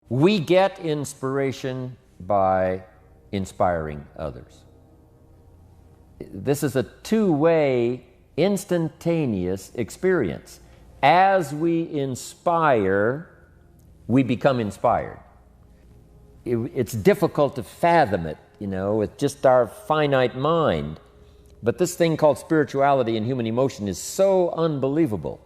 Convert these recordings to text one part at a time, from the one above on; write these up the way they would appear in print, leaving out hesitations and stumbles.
We get inspiration by inspiring others. This is a two-way, instantaneous experience. As we inspire, we become inspired. It's difficult to fathom it, with just our finite mind. But this thing called spirituality and human emotion is so unbelievable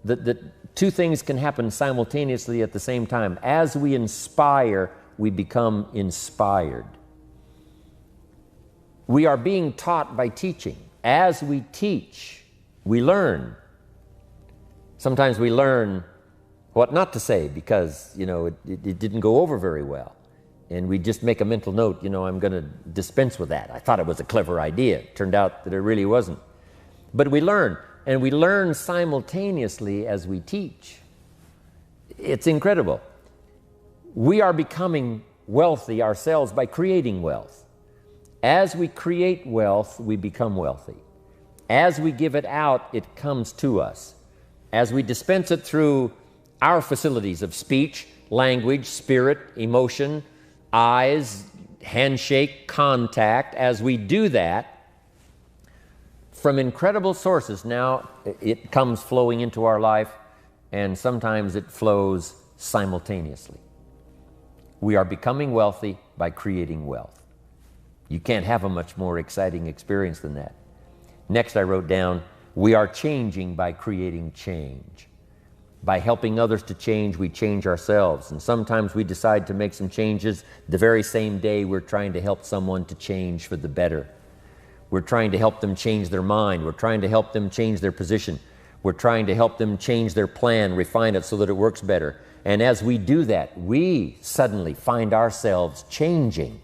that two things can happen simultaneously at the same time. As we inspire, we become inspired. We are being taught by teaching. As we teach, we learn. Sometimes we learn what not to say because, it didn't go over very well. And we just make a mental note, I'm going to dispense with that. I thought it was a clever idea. It turned out that it really wasn't. But we learn, and we learn simultaneously as we teach. It's incredible. We are becoming wealthy ourselves by creating wealth. As we create wealth, we become wealthy. As we give it out, it comes to us. As we dispense it through our facilities of speech, language, spirit, emotion, eyes, handshake, contact, as we do that, from incredible sources, now it comes flowing into our life, and sometimes it flows simultaneously. We are becoming wealthy by creating wealth. You can't have a much more exciting experience than that. Next, I wrote down, we are changing by creating change. By helping others to change, we change ourselves. And sometimes we decide to make some changes the very same day we're trying to help someone to change for the better. We're trying to help them change their mind. We're trying to help them change their position. We're trying to help them change their plan, refine it so that it works better. And as we do that, we suddenly find ourselves changing.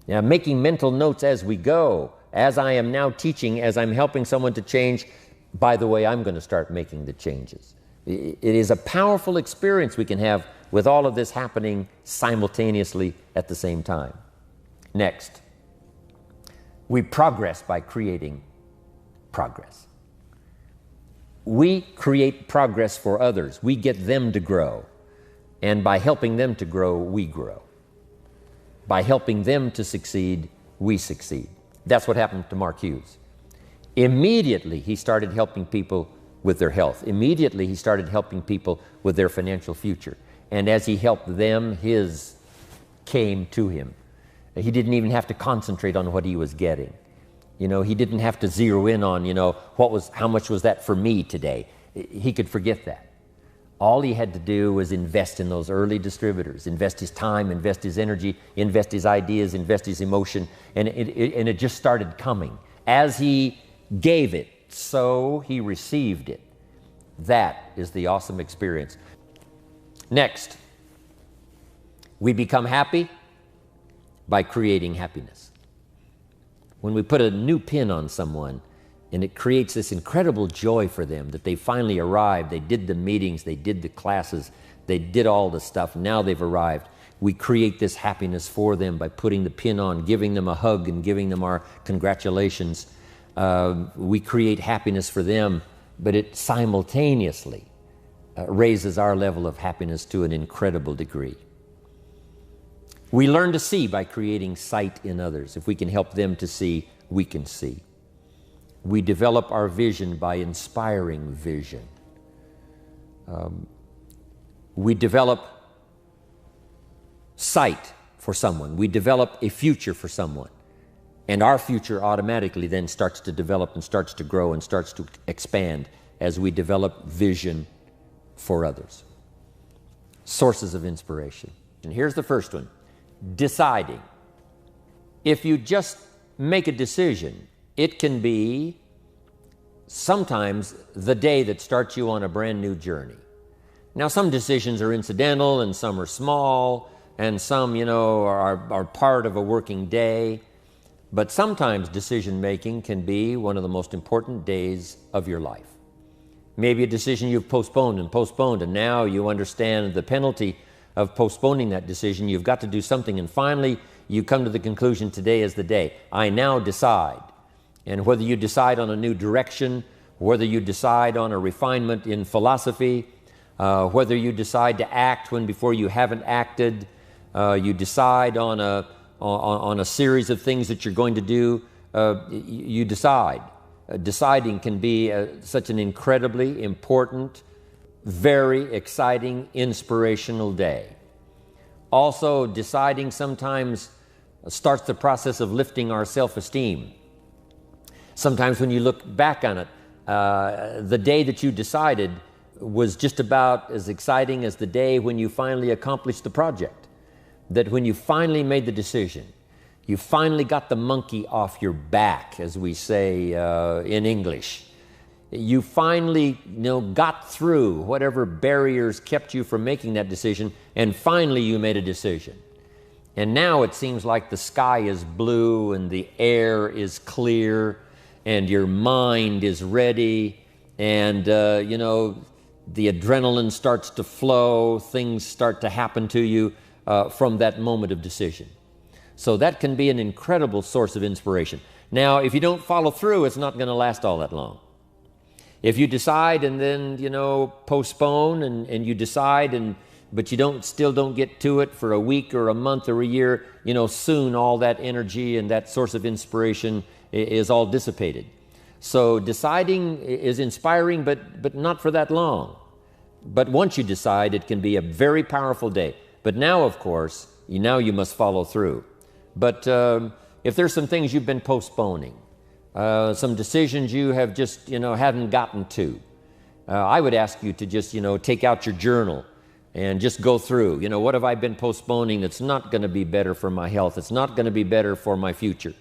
Now, making mental notes as we go. As I am now teaching, as I'm helping someone to change, by the way, I'm going to start making the changes. It is a powerful experience we can have with all of this happening simultaneously at the same time. Next, we progress by creating progress. We create progress for others. We get them to grow. And by helping them to grow, we grow. By helping them to succeed, we succeed. That's what happened to Mark Hughes. Immediately, he started helping people with their health. Immediately, he started helping people with their financial future. And as he helped them, his came to him. He didn't even have to concentrate on what he was getting. He didn't have to zero in on, how much was that for me today? He could forget that. All he had to do was invest in those early distributors, invest his time, invest his energy, invest his ideas, invest his emotion, and it just started coming. As he gave it, so he received it. That is the awesome experience. Next, we become happy by creating happiness. When we put a new pin on someone, and it creates this incredible joy for them that they finally arrived, they did the meetings, they did the classes, they did all the stuff, now they've arrived. We create this happiness for them by putting the pin on, giving them a hug and giving them our congratulations. We create happiness for them, but it simultaneously raises our level of happiness to an incredible degree. We learn to see by creating sight in others. If we can help them to see, we can see. We develop our vision by inspiring vision. We develop sight for someone. We develop a future for someone. And our future automatically then starts to develop and starts to grow and starts to expand as we develop vision for others. Sources of inspiration. And here's the first one. Deciding. If you just make a decision, it can be sometimes the day that starts you on a brand new journey. Now, some decisions are incidental and some are small and some, are part of a working day. But sometimes decision-making can be one of the most important days of your life. Maybe a decision you've postponed, and now you understand the penalty of postponing that decision. You've got to do something, and finally you come to the conclusion, today is the day. I now decide. And whether you decide on a new direction, whether you decide on a refinement in philosophy, whether you decide to act when before you haven't acted, you decide on a series of things that you're going to do, you decide. Deciding can be such an incredibly important, very exciting, inspirational day. Also, deciding sometimes starts the process of lifting our self-esteem. Sometimes when you look back on it, the day that you decided was just about as exciting as the day when you finally accomplished the project. That when you finally made the decision, you finally got the monkey off your back, as we say in English. You finally, got through whatever barriers kept you from making that decision, and finally you made a decision. And now it seems like the sky is blue and the air is clear and your mind is ready and, the adrenaline starts to flow, things start to happen to you from that moment of decision. So that can be an incredible source of inspiration. Now, if you don't follow through, it's not going to last all that long. If you decide and then, postpone and you decide but you still don't get to it for a week or a month or a year, soon all that energy and that source of inspiration is all dissipated. So deciding is inspiring, but not for that long. But once you decide, it can be a very powerful day. But now, of course, you must follow through. But if there's some things you've been postponing, some decisions you have just, haven't gotten to, I would ask you to just, take out your journal and just go through, what have I been postponing that's not going to be better for my health? It's not going to be better for my future.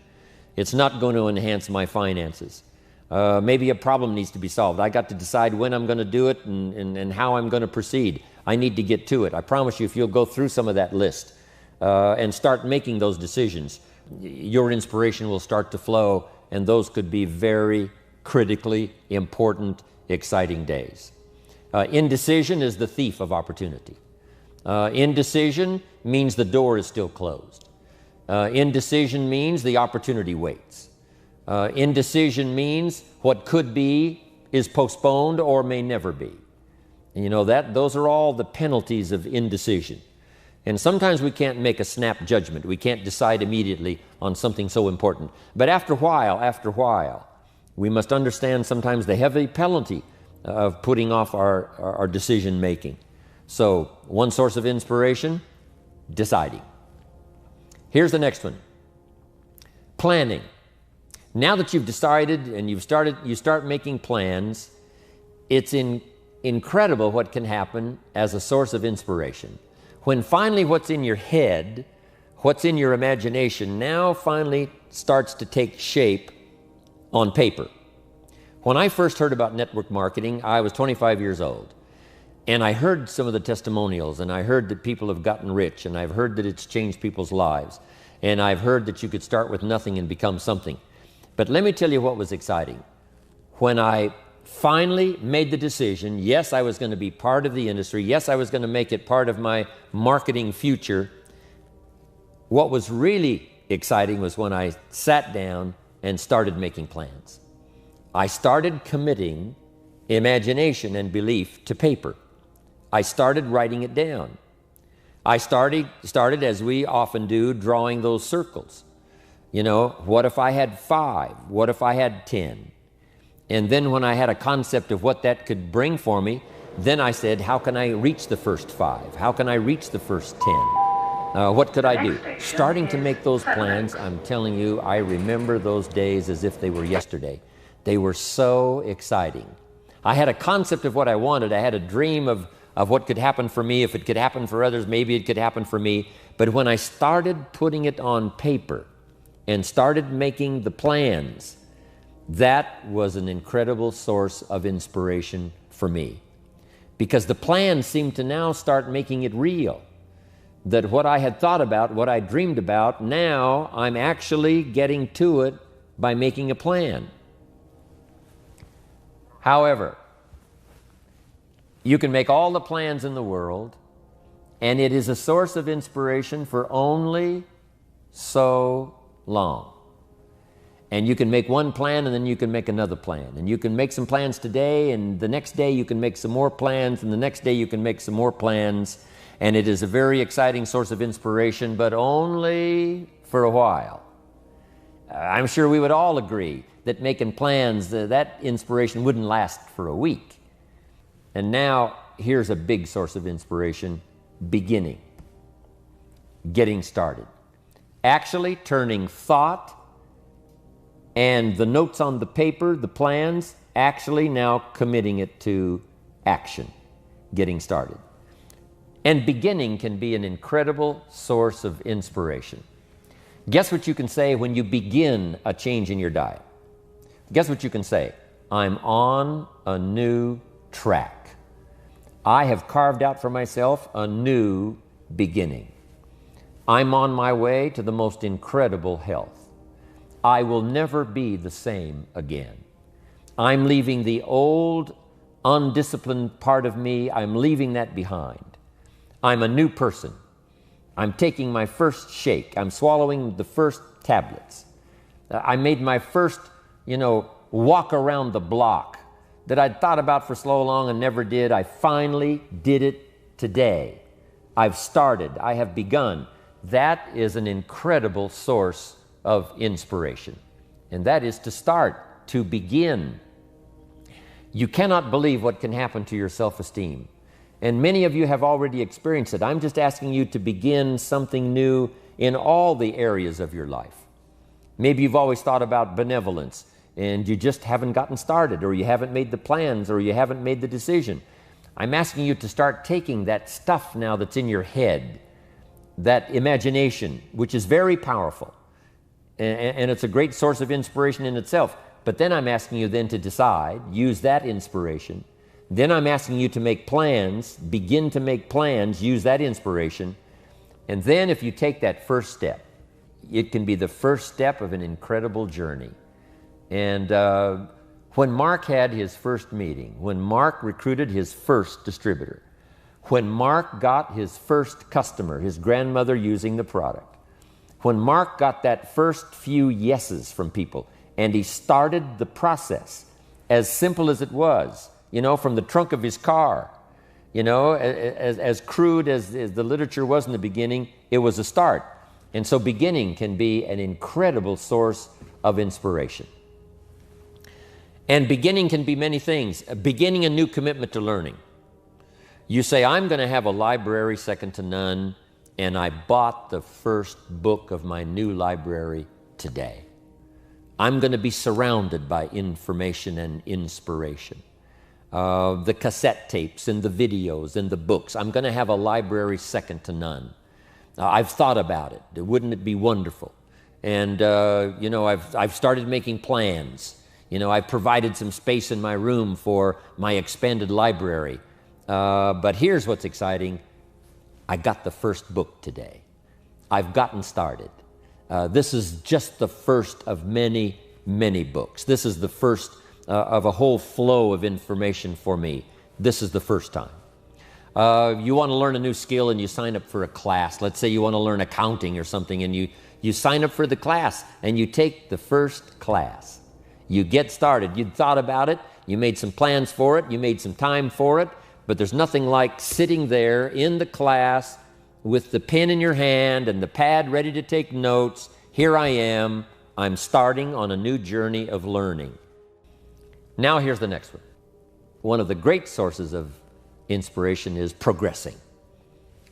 It's not going to enhance my finances. Maybe a problem needs to be solved. I got to decide when I'm going to do it and how I'm going to proceed. I need to get to it. I promise you, if you'll go through some of that list and start making those decisions, your inspiration will start to flow, and those could be very critically important, exciting days. Indecision is the thief of opportunity. Indecision means the door is still closed. Indecision means the opportunity waits. Indecision means what could be is postponed or may never be. And those are all the penalties of indecision. And sometimes we can't make a snap judgment. We can't decide immediately on something so important. But after a while, we must understand sometimes the heavy penalty of putting off our decision making. So one source of inspiration, deciding. Here's the next one. Planning. Now that you've decided and you start making plans, it's incredible what can happen as a source of inspiration. When finally what's in your head, what's in your imagination, now finally starts to take shape on paper. When I first heard about network marketing, I was 25 years old. And I heard some of the testimonials, and I heard that people have gotten rich, and I've heard that it's changed people's lives. And I've heard that you could start with nothing and become something. But let me tell you what was exciting. When I finally made the decision, yes, I was going to be part of the industry, yes, I was going to make it part of my marketing future, what was really exciting was when I sat down and started making plans. I started committing imagination and belief to paper. I started writing it down. I started, as we often do, drawing those circles. What if I had 5? What if I had 10? And then when I had a concept of what that could bring for me, then I said, how can I reach the first 5? How can I reach the first 10? What could I do? Starting to make those plans, I'm telling you, I remember those days as if they were yesterday. They were so exciting. I had a concept of what I wanted. I had a dream of what could happen for me. If it could happen for others, maybe it could happen for me. But when I started putting it on paper and started making the plans, that was an incredible source of inspiration for me. Because the plans seemed to now start making it real. That what I had thought about, what I dreamed about, now I'm actually getting to it by making a plan. However, you can make all the plans in the world, and it is a source of inspiration for only so long. And you can make one plan and then you can make another plan. And you can make some plans today, and the next day you can make some more plans, and the next day you can make some more plans. And it is a very exciting source of inspiration, but only for a while. I'm sure we would all agree that making plans, that inspiration wouldn't last for a week. And now, here's a big source of inspiration: beginning, getting started. Actually turning thought and the notes on the paper, the plans, actually now committing it to action, getting started. And beginning can be an incredible source of inspiration. Guess what you can say when you begin a change in your diet? Guess what you can say? I'm on a new track. I have carved out for myself a new beginning. I'm on my way to the most incredible health. I will never be the same again. I'm leaving the old, undisciplined part of me. I'm leaving that behind. I'm a new person. I'm taking my first shake. I'm swallowing the first tablets. I made my first, walk around the block that I'd thought about for so long and never did. I finally did it today. I've started. I have begun. That is an incredible source of inspiration. And that is to start, to begin. You cannot believe what can happen to your self-esteem. And many of you have already experienced it. I'm just asking you to begin something new in all the areas of your life. Maybe you've always thought about benevolence and you just haven't gotten started, or you haven't made the plans, or you haven't made the decision. I'm asking you to start taking that stuff now that's in your head, that imagination, which is very powerful, and it's a great source of inspiration in itself. But then I'm asking you then to decide, use that inspiration. Then I'm asking you to make plans, begin to make plans, use that inspiration. And then if you take that first step, it can be the first step of an incredible journey. And when Mark had his first meeting, when Mark recruited his first distributor, when Mark got his first customer, his grandmother using the product, when Mark got that first few yeses from people, and he started the process, as simple as it was, from the trunk of his car, as crude as the literature was in the beginning, it was a start. And so beginning can be an incredible source of inspiration. And beginning can be many things. Beginning a new commitment to learning. You say, I'm going to have a library second to none, and I bought the first book of my new library today. I'm going to be surrounded by information and inspiration. The cassette tapes and the videos and the books. I'm going to have a library second to none. I've thought about it. Wouldn't it be wonderful? And, I've started making plans. I've provided some space in my room for my expanded library. But here's what's exciting. I got the first book today. I've gotten started. This is just the first of many, many books. This is the first of a whole flow of information for me. This is the first time. You want to learn a new skill and you sign up for a class. Let's say you want to learn accounting or something, and you sign up for the class and you take the first class. You get started. You'd thought about it. You made some plans for it. You made some time for it. But there's nothing like sitting there in the class with the pen in your hand and the pad ready to take notes. Here I am. I'm starting on a new journey of learning. Now here's the next one. One of the great sources of inspiration is progressing.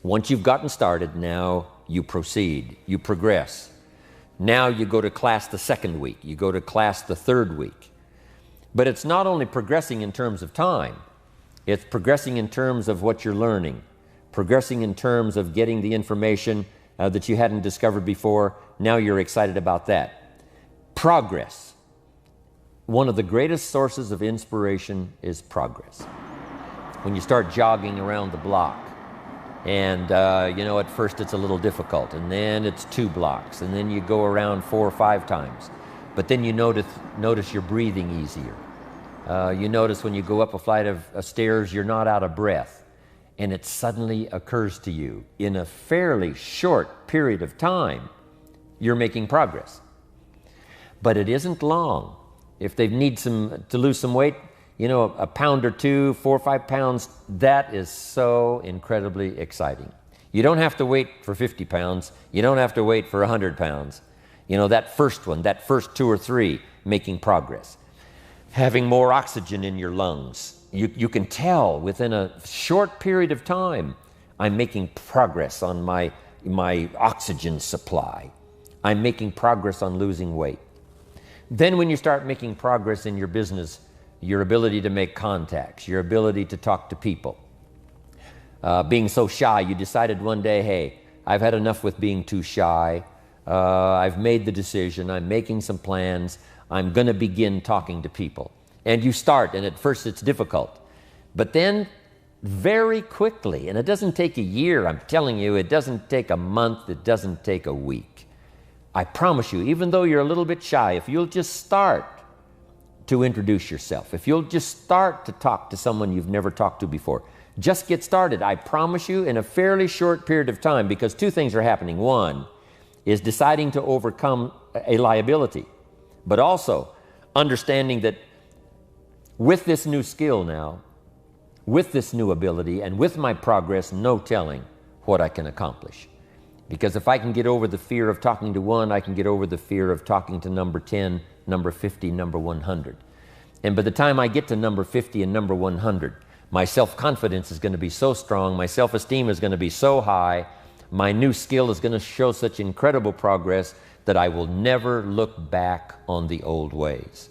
Once you've gotten started, now you proceed. You progress. Now you go to class the second week. You go to class the third week. But it's not only progressing in terms of time. It's progressing in terms of what you're learning, progressing in terms of getting the information that you hadn't discovered before. Now you're excited about that. Progress. One of the greatest sources of inspiration is progress. When you start jogging around the block, and at first it's a little difficult, and then it's 2 blocks, and then you go around 4 or 5 times. But then you notice you're breathing easier. You notice when you go up a flight of stairs, you're not out of breath. And it suddenly occurs to you, in a fairly short period of time, you're making progress. but it isn't long. If they need to lose some weight, you know, a pound or two, 4 or 5 pounds, that is so incredibly exciting. You don't have to wait for 50 pounds. You don't have to wait for 100 pounds. You know, that first one, that first 2 or 3, making progress. Having more oxygen in your lungs. You can tell within a short period of time, I'm making progress on my oxygen supply. I'm making progress on losing weight. Then when you start making progress in your business, your ability to make contacts, your ability to talk to people. Being so shy, you decided one day, hey, I've had enough with being too shy. I've made the decision. I'm making some plans. I'm going to begin talking to people. And you start, and at first it's difficult. But then very quickly, and it doesn't take a year, I'm telling you, it doesn't take a month, it doesn't take a week. I promise you, even though you're a little bit shy, if you'll just start to introduce yourself, if you'll just start to talk to someone you've never talked to before, just get started. I promise you, in a fairly short period of time, because 2 things are happening. One is deciding to overcome a liability, but also understanding that with this new skill now, with this new ability, and with my progress, no telling what I can accomplish. Because if I can get over the fear of talking to one, I can get over the fear of talking to number 10, number 50, number 100. And by the time I get to number 50 and number 100, my self-confidence is going to be so strong, my self-esteem is going to be so high, my new skill is going to show such incredible progress that I will never look back on the old ways.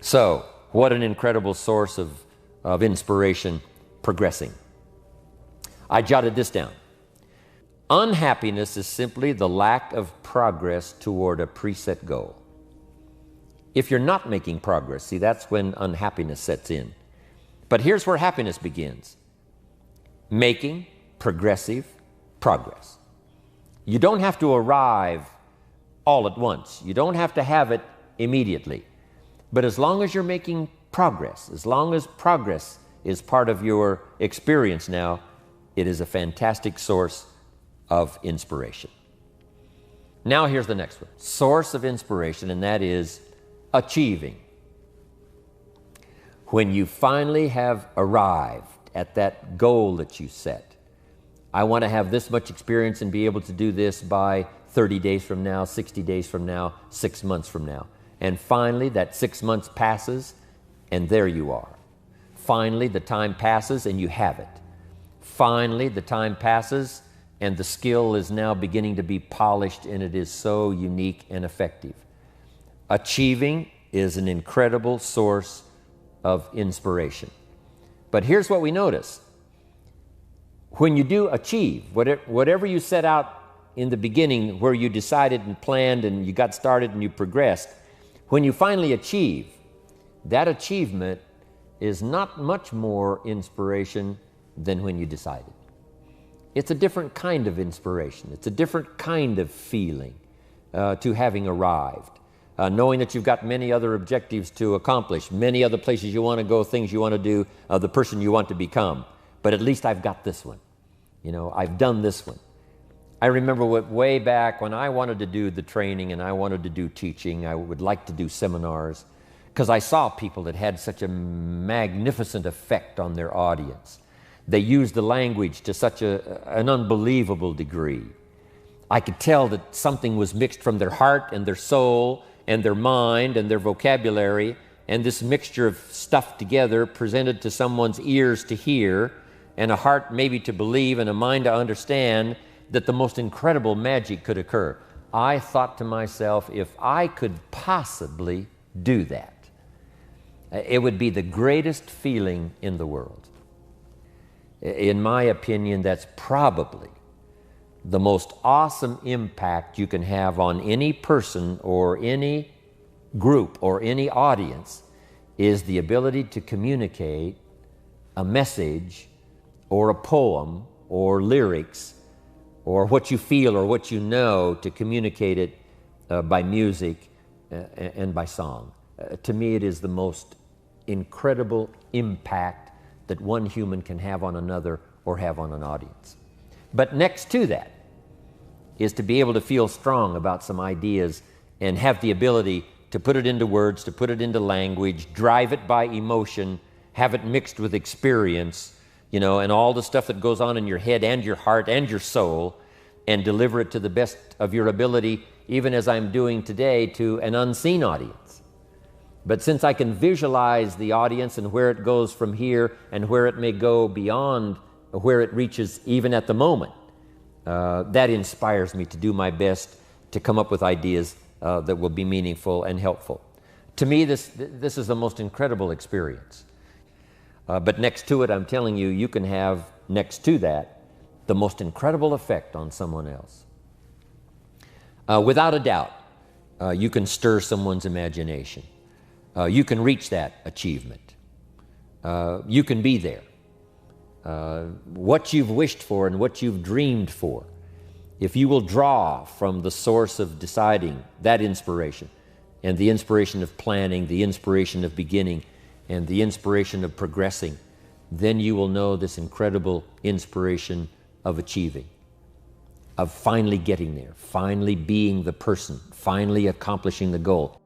So, what an incredible source of inspiration, progressing. I jotted this down. Unhappiness is simply the lack of progress toward a preset goal. If you're not making progress, see, that's when unhappiness sets in. But here's where happiness begins. Making progressive progress. You don't have to arrive all at once. You don't have to have it immediately. But as long as you're making progress, as long as progress is part of your experience now, it is a fantastic source of inspiration. Now here's the next one. Source of inspiration, and that is achieving. When you finally have arrived at that goal that you set, I want to have this much experience and be able to do this by 30 days from now, 60 days from now, 6 months from now. And finally, that 6 months passes, and there you are. Finally, the time passes, and you have it. Finally, the time passes, and the skill is now beginning to be polished, and it is so unique and effective. Achieving is an incredible source of inspiration. But here's what we notice. When you do achieve, whatever you set out in the beginning, where you decided and planned and you got started and you progressed, when you finally achieve, that achievement is not much more inspiration than when you decided. It's a different kind of inspiration. It's a different kind of feeling to having arrived. Knowing that you've got many other objectives to accomplish, many other places you want to go, things you want to do, the person you want to become. But at least I've got this one. You know, I've done this one. I remember way back when I wanted to do the training and I wanted to do teaching, I would like to do seminars, because I saw people that had such a magnificent effect on their audience. They used the language to such an unbelievable degree. I could tell that something was mixed from their heart and their soul and their mind and their vocabulary, and this mixture of stuff together presented to someone's ears to hear and a heart maybe to believe and a mind to understand, that the most incredible magic could occur. I thought to myself, if I could possibly do that, it would be the greatest feeling in the world. In my opinion, that's probably the most awesome impact you can have on any person or any group or any audience, is the ability to communicate a message or a poem or lyrics or what you feel or what you know, to communicate it by music and by song. To me, it is the most incredible impact that one human can have on another or have on an audience. But next to that is to be able to feel strong about some ideas and have the ability to put it into words, to put it into language, drive it by emotion, have it mixed with experience, and all the stuff that goes on in your head and your heart and your soul, and deliver it to the best of your ability, even as I'm doing today, to an unseen audience. But since I can visualize the audience and where it goes from here and where it may go beyond where it reaches even at the moment, that inspires me to do my best to come up with ideas that will be meaningful and helpful. To me, this is the most incredible experience. But next to it, I'm telling you, you can have next to that the most incredible effect on someone else. Without a doubt, you can stir someone's imagination. You can reach that achievement. You can be there. What you've wished for and what you've dreamed for, if you will draw from the source of deciding that inspiration, and the inspiration of planning, the inspiration of beginning, and the inspiration of progressing, then you will know this incredible inspiration of achieving, of finally getting there, finally being the person, finally accomplishing the goal.